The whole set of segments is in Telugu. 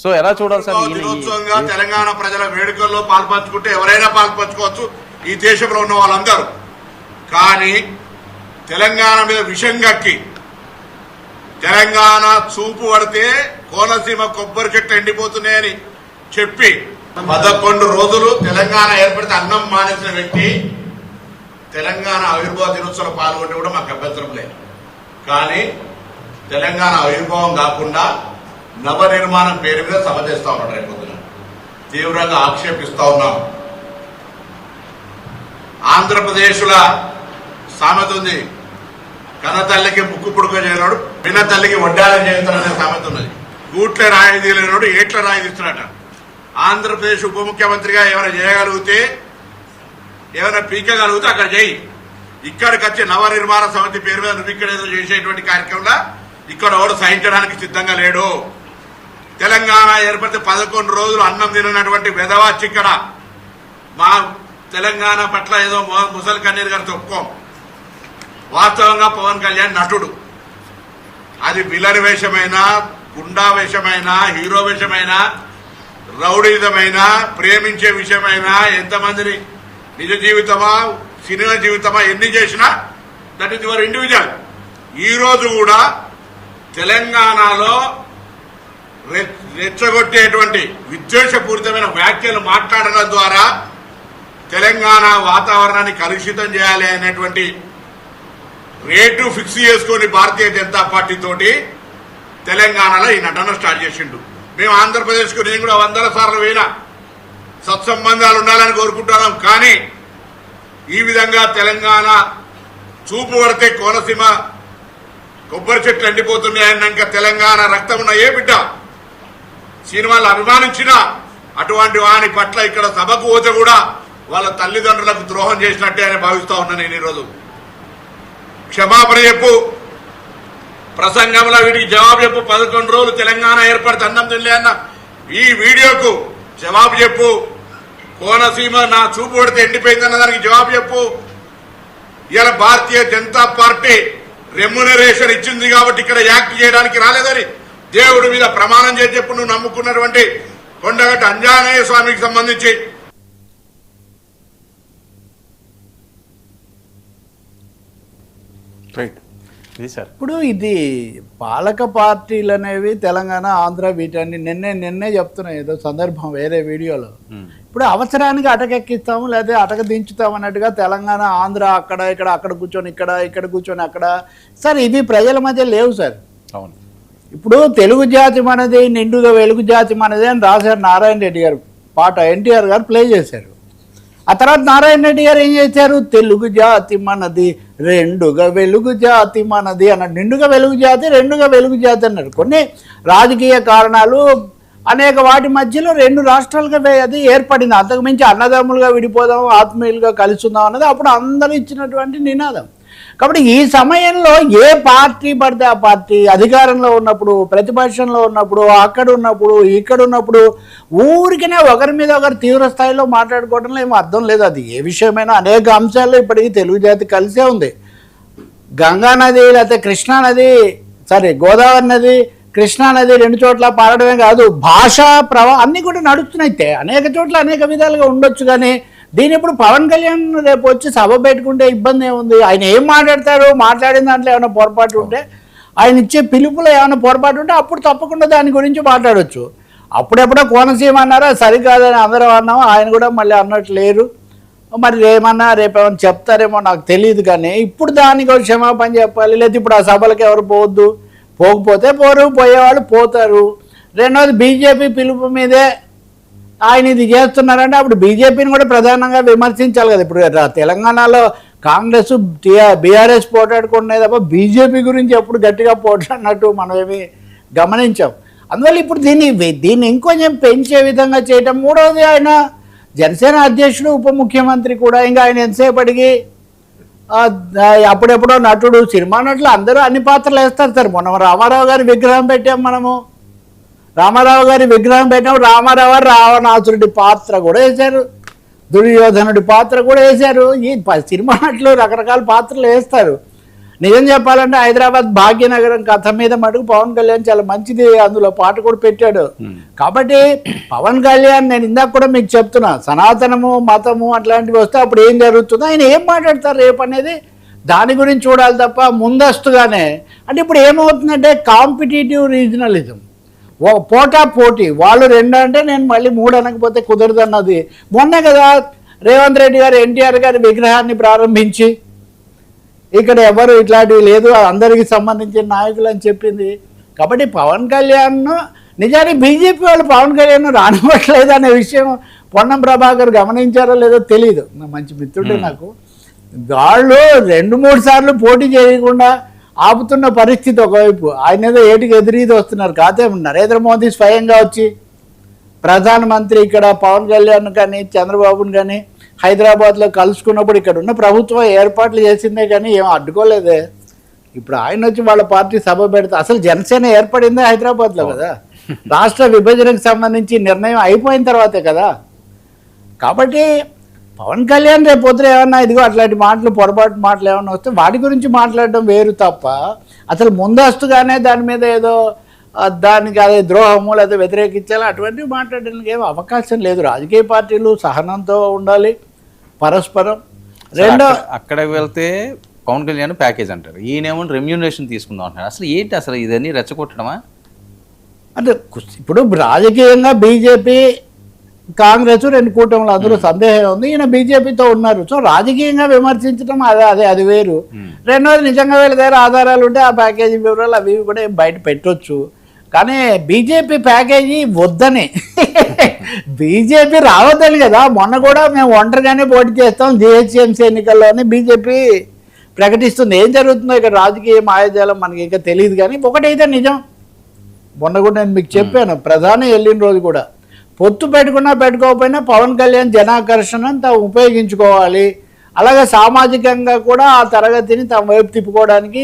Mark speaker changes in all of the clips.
Speaker 1: సో ఎలా చూడాలి సార్?
Speaker 2: దినోత్సవంగా తెలంగాణ ప్రజల వేడుకల్లో పాల్పంచుకుంటే ఎవరైనా పాల్పంచుకోవచ్చు ఈ దేశంలో ఉన్న వాళ్ళందరూ. కానీ తెలంగాణ మీద విషం కక్కి తెలంగాణ చూపు పడితే కోనసీమ కొబ్బరి చెట్లు ఎండిపోతున్నాయని చెప్పి 11 రోజులు తెలంగాణ ఏర్పడితే అన్నం మానేసిన వ్యక్తి తెలంగాణ ఆవిర్భావ దినోత్సవంలో పాల్గొంటే కూడా మాకు అభ్యంతరం లేదు. కానీ తెలంగాణ ఆవిర్భావం కాకుండా నవ నిర్మాణం పేరు మీద సభ చేస్తా ఉన్నాడు. రేపు పొద్దున తీవ్రంగా ఆక్షేపిస్తా ఉన్నాం. ఆంధ్రప్రదేశ్ల సామెత ఉంది, కన్న తల్లికి ముక్కు పుడుక చేయనాడు, పిన్న తల్లికి వడ్డాలం చేస్తాడనే సామెత ఉన్నది. గూట్ల రాయి తీయలేనాడు ఏట్ల రాయి తీస్తున్నాడ. ఆంధ్రప్రదేశ్ ఉప ముఖ్యమంత్రిగా ఏమైనా చేయగలిగితే, ఏమైనా పీకగలిగితే అక్కడ చేయి. ఇక్కడికి వచ్చే నవ నిర్మాణ సమితి పేరు మీద నువ్వు ఇక్కడ ఏదో చేసేటువంటి కార్యక్రమంలో ఇక్కడ ఎవరు సహించడానికి సిద్ధంగా లేడు. తెలంగాణ ఏర్పడితే 11 రోజులు అన్నం తినటువంటి వెధవాచి ఇక్కడ మా తెలంగాణ పట్ల ఏదో ముసలి కన్నీరు గారు చెప్పుకోం. వాస్తవంగా పవన్ కళ్యాణ్ నటుడు. అది విలన్ వేషమైనా, గుండా వేషమైనా, హీరో వేషమైనా, రౌడీజమైనా, ప్రేమించే విషయమైనా, ఎంతమందిని నిజ జీవితమా సినిమా జీవితమా ఎన్ని చేసినా దట్ ఈస్ యువర్ ఇండివిజువల్. ఈ రోజు కూడా తెలంగాణలో రెచ్చగొట్టేటువంటి విద్వేషపూరితమైన వ్యాఖ్యలు మాట్లాడడం ద్వారా తెలంగాణ వాతావరణాన్ని కలుషితం చేయాలి అనేటువంటి రేటు ఫిక్స్ చేసుకొని భారతీయ జనతా పార్టీ తోటి తెలంగాణలో ఈ నటన స్టార్ట్ చేసిండు. మేము ఆంధ్రప్రదేశ్కు నేను కూడా 100 సార్లు పోయినా సత్సంబంధాలు ఉండాలని కోరుకుంటున్నాం. కానీ ఈ విధంగా తెలంగాణ చూపు పడితే కోనసీమ కొబ్బరి చెట్లు ఎండిపోతున్నాయన్నాక తెలంగాణ రక్తం ఉన్న ఏ బిడ్డ సినిమాలు అభిమానించినా అటువంటి వాని పట్ల ఇక్కడ సభకు పోతే కూడా వాళ్ళ తల్లిదండ్రులకు ద్రోహం చేసినట్టే అని భావిస్తా ఉన్నా నేను. ఈరోజు క్షమాపణ చెప్పు, ప్రసంగంలో వీటికి జవాబు చెప్పు. 11 రోజులు తెలంగాణ ఏర్పడితే అన్నం తినలే అన్న ఈ వీడియోకు జవాబు చెప్పు. కోనసీమ నా చూపు పడితే ఎండిపోయిందన్న దానికి జవాబు చెప్పు. ఇలా భారతీయ జనతా పార్టీ రెమ్యునరేషన్ ఇచ్చింది కాబట్టి ఇక్కడ యాక్ట్ చేయడానికి రాలేదని దేవుడి మీద ప్రమాణం చేసి చెప్పు. నువ్వు నమ్ముకున్నటువంటి కొండగట్టు అంజనేయ స్వామికి సంబంధించి
Speaker 3: ఇప్పుడు ఇది పాలక పార్టీలు అనేవి తెలంగాణ ఆంధ్ర వీటన్ని నిన్నే చెప్తున్నాయి ఏదో సందర్భం వేరే వీడియోలో. ఇప్పుడు అవసరానికి అటకెక్కిస్తాము లేదా అటక దించుతాం అన్నట్టుగా తెలంగాణ ఆంధ్ర అక్కడ కూర్చొని ఇక్కడ కూర్చొని అక్కడ. సార్ ఇవి ప్రజల మధ్య లేవు సార్.
Speaker 1: అవును,
Speaker 3: ఇప్పుడు తెలుగు జాతి మనది, నిండుగా వెలుగు జాతి మనది అని రాశారు నారాయణ రెడ్డి గారు. పాట ఎన్టీఆర్ గారు ప్లే చేశారు. ఆ తర్వాత నారాయణ రెడ్డి గారు ఏం చేశారు, తెలుగు జాతి మనది, రెండుగా వెలుగు జాతి మనది అన్నాడు. నిండుగా వెలుగు జాతి, రెండుగా వెలుగు జాతి అన్నారు. కొన్ని రాజకీయ కారణాలు అనేక వాటి మధ్యలో 2 రాష్ట్రాలుగా అది ఏర్పడింది. అంతకుమించి అన్నదమ్ములుగా విడిపోదాం, ఆత్మీయులుగా కలిసి ఉందాం అన్నది అప్పుడు అందరూ ఇచ్చినటువంటి నినాదం. కాబట్టి ఈ సమయంలో ఏ పార్టీ పడితే ఆ పార్టీ అధికారంలో ఉన్నప్పుడు, ప్రతిపక్షంలో ఉన్నప్పుడు, అక్కడ ఉన్నప్పుడు, ఇక్కడ ఉన్నప్పుడు ఊరికనే ఒకరి మీద ఒకరు తీవ్ర స్థాయిలో మాట్లాడుకోవడంలో ఏమో అర్థం లేదు. అది ఏ విషయమైనా అనేక అంశాల్లో ఇప్పటికీ తెలుగు జాతి కలిసే ఉంది. గంగా నది లేకపోతే కృష్ణానది, గోదావరి నది, కృష్ణానది 2 చోట్ల పారడమే కాదు, భాషా అన్నీ కూడా నడుస్తున్నాయి. అనేక చోట్ల అనేక విధాలుగా ఉండొచ్చు. కానీ దీని ఇప్పుడు పవన్ కళ్యాణ్ రేపు వచ్చి సభ పెట్టుకుంటే ఇబ్బంది ఏముంది? ఆయన ఏం మాట్లాడతారు, మాట్లాడిన దాంట్లో ఏమైనా పొరపాటు ఉంటే, ఆయన ఇచ్చే పిలుపులో ఏమైనా పొరపాటు ఉంటే అప్పుడు తప్పకుండా దాని గురించి మాట్లాడవచ్చు. అప్పుడెప్పుడో కోనసీమ అన్నారా, సరికాదని అందరూ అన్నాము, ఆయన కూడా మళ్ళీ అన్నట్టు లేరు. మరి రేపేమన్నా చెప్తారేమో నాకు తెలియదు. కానీ ఇప్పుడు దానికి ఒక క్షమాపణ చెప్పాలి. లేదా ఇప్పుడు ఆ సభలకు ఎవరు పోవద్దు, పోకపోతే పోరు, పోయేవాళ్ళు పోతారు. రెండవది బీజేపీ పిలుపు మీదే ఆయన ఇది చేస్తున్నారంటే అప్పుడు బీజేపీని కూడా ప్రధానంగా విమర్శించాలి కదా. ఇప్పుడు తెలంగాణలో కాంగ్రెస్ బీఆర్ఎస్ పోటాడుకున్నాయి తప్ప బీజేపీ గురించి ఎప్పుడు గట్టిగా పోటాడినట్టు మనం ఏమి గమనించాం. అందువల్ల ఇప్పుడు దీన్ని ఇంకొంచెం పెంచే విధంగా చేయటం. మూడవది ఆయన జనసేన అధ్యక్షుడు, ఉప ముఖ్యమంత్రి కూడా. ఇంకా ఆయన ఎంతసేపటికి అప్పుడెప్పుడో నటుడు, సినిమా నటులు అందరూ అన్ని పాత్రలు వేస్తారు సార్. మొన్న రామారావు గారి విగ్రహం పెట్టాం మనము. రామారావు గారి విగ్రహం పెట్టినప్పుడు రామారావు గారు రావణాసురుడి పాత్ర కూడా వేశారు, దుర్యోధనుడి పాత్ర కూడా వేశారు. ఈ సినిమా నటులు రకరకాల పాత్రలు వేస్తారు. నిజం చెప్పాలంటే హైదరాబాద్ భాగ్యనగరం కథ మీద మటుకు పవన్ కళ్యాణ్ చాలా మంచిది, అందులో పాట కూడా పెట్టాడు. కాబట్టి పవన్ కళ్యాణ్, నేను ఇందాక కూడా మీకు చెప్తున్నా, సనాతనము మతము అట్లాంటివి వస్తే అప్పుడు ఏం జరుగుతుందో, ఆయన ఏం మాట్లాడతారు రేపు అనేది దాని గురించి చూడాలి తప్ప ముందస్తుగానే. అంటే ఇప్పుడు ఏమవుతుందంటే కాంపిటేటివ్ రీజనలిజం, పోటా పోటీ, వాళ్ళు 2 అంటే నేను మళ్ళీ 3 అనకపోతే కుదరదు అన్నది. మొన్నే కదా రేవంత్ రెడ్డి గారు ఎన్టీఆర్ గారి విగ్రహాన్ని ప్రారంభించి ఇక్కడ ఎవరు ఇట్లాంటివి లేదు, అందరికి సంబంధించిన నాయకులు అని చెప్పింది. కాబట్టి పవన్ కళ్యాణ్ నిజానికి బీజేపీ వాళ్ళు పవన్ కళ్యాణ్ రానివ్వట్లేదు అనే విషయం పొన్నం ప్రభాకర్ గమనించారో లేదో తెలియదు, మంచి మిత్రుడే నాకు. వాళ్ళు 2-3 సార్లు పోటీ చేయకుండా ఆపుతున్న పరిస్థితి ఒకవైపు, ఆయన ఏదో ఏటికి ఎదురీది వస్తున్నారు. కాకపోతే నరేంద్ర మోదీ స్వయంగా వచ్చి ప్రధానమంత్రి ఇక్కడ పవన్ కళ్యాణ్ కానీ చంద్రబాబుని కానీ హైదరాబాద్లో కలుసుకున్నప్పుడు ఇక్కడ ఉన్న ప్రభుత్వం ఏర్పాట్లు చేసిందే కానీ ఏం అడ్డుకోలేదే. ఇప్పుడు ఆయన వచ్చి వాళ్ళ పార్టీ సభ పెడితే, అసలు జనసేన ఏర్పడిందే హైదరాబాద్లో కదా, రాష్ట్ర విభజనకు సంబంధించి నిర్ణయం అయిపోయిన తర్వాతే కదా. కాబట్టి పవన్ కళ్యాణ్ రేపు పొద్దున ఏమన్నా ఇదిగో అట్లాంటి మాటలు, పొరపాటు మాటలు ఏమన్నా వస్తే వాటి గురించి మాట్లాడడం వేరు తప్ప, అసలు ముందస్తుగానే దాని మీద ఏదో దానికి అదే ద్రోహము లేదా వ్యతిరేకించాలి అటువంటివి మాట్లాడడానికి ఏమో అవకాశం లేదు. రాజకీయ పార్టీలు సహనంతో ఉండాలి పరస్పరం. రెండో
Speaker 1: అక్కడికి వెళ్తే పవన్ కళ్యాణ్ ప్యాకేజ్ అంటారు, ఈయనేమో రెమ్యూనరేషన్ తీసుకుందాం అంటారు. అసలు ఏంటి అసలు ఇదన్నీ రెచ్చగొట్టడమా? అంటే
Speaker 3: ఇప్పుడు రాజకీయంగా బీజేపీ కాంగ్రెస్ 2 కూటములు, అందులో సందేహం ఉంది. ఈయన బీజేపీతో ఉన్నారు, సో రాజకీయంగా విమర్శించడం అది వేరు. రెండోది నిజంగా వీళ్ళ దగ్గర ఆధారాలు ఉంటే ఆ ప్యాకేజీ వివరాలు అవి కూడా బయట పెట్టొచ్చు. కానీ బీజేపీ ప్యాకేజీ వద్దని బీజేపీ రావద్దని కదా మొన్న కూడా మేము ఒంటరిగానే పోటీ చేస్తాం జిహెచ్ఎంసీ ఎన్నికల్లోనే బీజేపీ ప్రకటిస్తుంది. ఏం జరుగుతుందో ఇక్కడ రాజకీయ మాయాజాలం మనకి ఇంకా తెలియదు. కానీ ఒకటైతే నిజం, మొన్న కూడా నేను మీకు చెప్పాను, ప్రధాని వెళ్ళిన రోజు కూడా పొత్తు పెట్టుకున్నా పెట్టుకోకపోయినా పవన్ కళ్యాణ్ జనాకర్షణను తాము ఉపయోగించుకోవాలి, అలాగే సామాజికంగా కూడా ఆ తరగతిని తమ వైపు తిప్పుకోవడానికి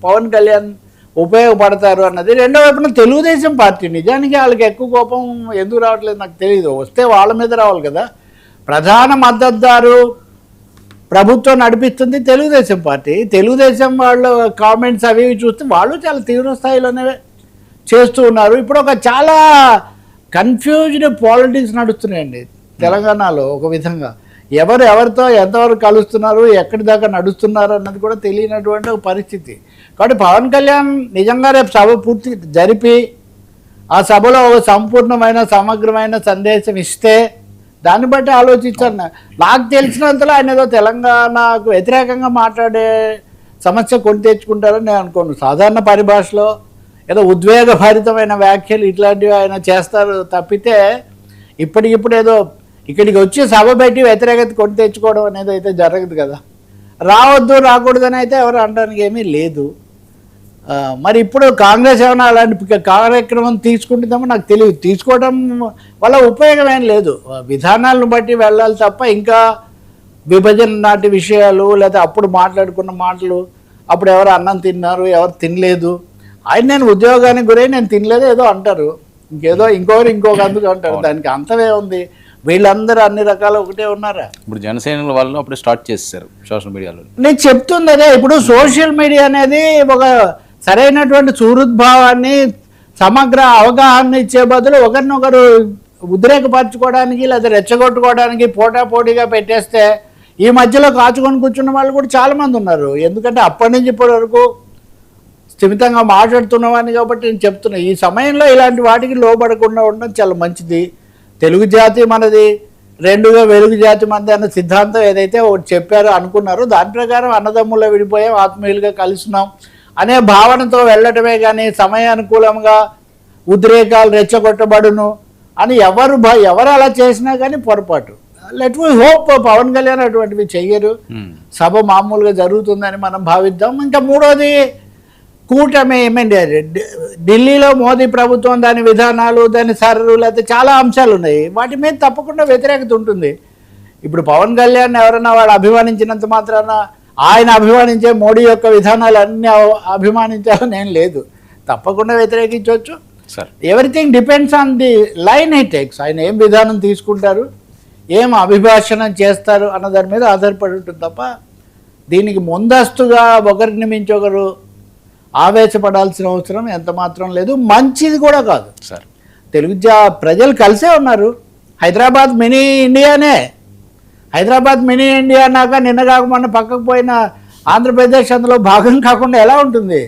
Speaker 3: పవన్ కళ్యాణ్ ఉపయోగపడతారు అన్నది. రెండో వైపున తెలుగుదేశం పార్టీ, నిజానికి వాళ్ళకి ఎక్కువ కోపం ఎందుకు రావట్లేదు నాకు తెలియదు, వస్తే వాళ్ళ మీద రావాలి కదా. ప్రధాన మద్దతుదారు ప్రభుత్వం నడిపిస్తుంది తెలుగుదేశం పార్టీ. తెలుగుదేశం వాళ్ళు కామెంట్స్ అవి చూస్తే వాళ్ళు చాలా తీవ్ర స్థాయిలోనే చేస్తూ ఉన్నారు. ఇప్పుడు ఒక చాలా కన్ఫ్యూజ్డ్ పాలిటిక్స్ నడుస్తున్నాయండి తెలంగాణలో. ఒక విధంగా ఎవరితో ఎంతవరకు కలుస్తున్నారు, ఎక్కడి దాకా నడుస్తున్నారు అన్నది కూడా తెలియనటువంటి ఒక పరిస్థితి. కాబట్టి పవన్ కళ్యాణ్ నిజంగా రేపు సభ పూర్తి జరిపి ఆ సభలో ఒక సంపూర్ణమైన సమగ్రమైన సందేశం ఇస్తే దాన్ని బట్టి ఆలోచించాను. నాకు తెలిసినంతలో ఆయన ఏదో తెలంగాణకు వ్యతిరేకంగా మాట్లాడే సమస్య కొని తెచ్చుకుంటారని నేను అనుకోను. సాధారణ పరిభాషలో ఏదో ఉద్వేగభరితమైన వ్యాఖ్యలు ఇట్లాంటివి ఆయన చేస్తారు తప్పితే ఇప్పటికిప్పుడు ఏదో ఇక్కడికి వచ్చి సభ పెట్టి వ్యతిరేకత కొని తెచ్చుకోవడం అనేది అయితే జరగదు కదా. రావద్దు రాకూడదని అయితే ఎవరు అనడానికి ఏమీ లేదు. మరి ఇప్పుడు కాంగ్రెస్ ఏమైనా అలాంటి కార్యక్రమం తీసుకుంటుందేమో నాకు తెలియదు. తీసుకోవడం వల్ల ఉపయోగం ఏం లేదు, విధానాలను బట్టి వెళ్ళాలి తప్ప ఇంకా విభజన నాటి విషయాలు లేదా అప్పుడు మాట్లాడుకున్న మాటలు, అప్పుడు ఎవరు అన్నం తిన్నారు ఎవరు తినలేదు, ఆయన నేను ఉద్యోగానికి గురై నేను తినలేదు ఏదో అంటారు, ఇంకేదో ఇంకొక అందుకు అంటారు. దానికి అంతమే ఉంది. వీళ్ళందరూ అన్ని రకాల ఒకటే ఉన్నారా?
Speaker 1: ఇప్పుడు జనసేన వాళ్ళు అప్పుడు స్టార్ట్ చేస్తారు సోషల్ మీడియాలో.
Speaker 3: నేను చెప్తుంది అదే, ఇప్పుడు సోషల్ మీడియా అనేది ఒక సరైనటువంటి సుహృద్భావాన్ని సమగ్ర అవగాహన ఇచ్చే బదులు ఒకరినొకరు ఉద్రేకపరచుకోవడానికి లేదా రెచ్చగొట్టుకోవడానికి పోటాపోటీగా పెట్టేస్తే ఈ మధ్యలో కాచుకొని కూర్చున్న వాళ్ళు కూడా చాలామంది ఉన్నారు. ఎందుకంటే అప్పటి నుంచి ఇప్పటి వరకు స్థిమితంగా మాట్లాడుతున్నవాడిని కాబట్టి నేను చెప్తున్నా, ఈ సమయంలో ఇలాంటి వాటికి లోబడకుండా ఉండడం చాలా మంచిది. తెలుగు జాతి మనది, 2గా వెలుగు జాతి మనది అన్న సిద్ధాంతం ఏదైతే ఒకటి చెప్పారో అనుకున్నారో దాని ప్రకారం అన్నదమ్ముల్లో విడిపోయాం, ఆత్మీయులుగా కలుస్తున్నాం అనే భావనతో వెళ్ళటమే కానీ సమయానుకూలంగా ఉద్రేకాలు రెచ్చగొట్టబడును అని ఎవరు అలా చేసినా కానీ పొరపాటు. Let we hope Pawan Kalyan అటువంటివి చెయ్యరు, సభ మామూలుగా జరుగుతుందని మనం భావిద్దాం. ఇంకా మూడోది కూటమి ఢిల్లీలో మోదీ ప్రభుత్వం దాని విధానాలు దాని సర్రు లేకపోతే చాలా అంశాలు ఉన్నాయి, వాటి మీద తప్పకుండా వ్యతిరేకత ఉంటుంది. ఇప్పుడు పవన్ కళ్యాణ్ ఎవరైనా వాడు అభిమానించినంత మాత్రాన ఆయన అభిమానించే మోడీ యొక్క విధానాలు అన్నీ అభిమానించాలని ఏం లేదు, తప్పకుండా వ్యతిరేకించవచ్చు. Everything depends on the line he takes. ఆయన ఏం విధానం తీసుకుంటారు, ఏం అభిభాషణం చేస్తారు అన్న దాని మీద ఆధారపడి ఉంటుంది తప్ప దీనికి ముందస్తుగా ఒకరిని మించి ఒకరు ఆవేశపడాల్సిన అవసరం ఎంత మాత్రం లేదు, మంచిది కూడా కాదు.
Speaker 1: సార్
Speaker 3: ప్రజలు కలిసే ఉన్నారు. హైదరాబాద్ మినీ ఇండియానే. హైదరాబాద్ మినీ ఇండియా అన్నాక నిన్న కాక మొన్న పక్కకు పోయిన ఆంధ్రప్రదేశ్ అందులో భాగం కాకుండా ఎలా ఉంటుంది?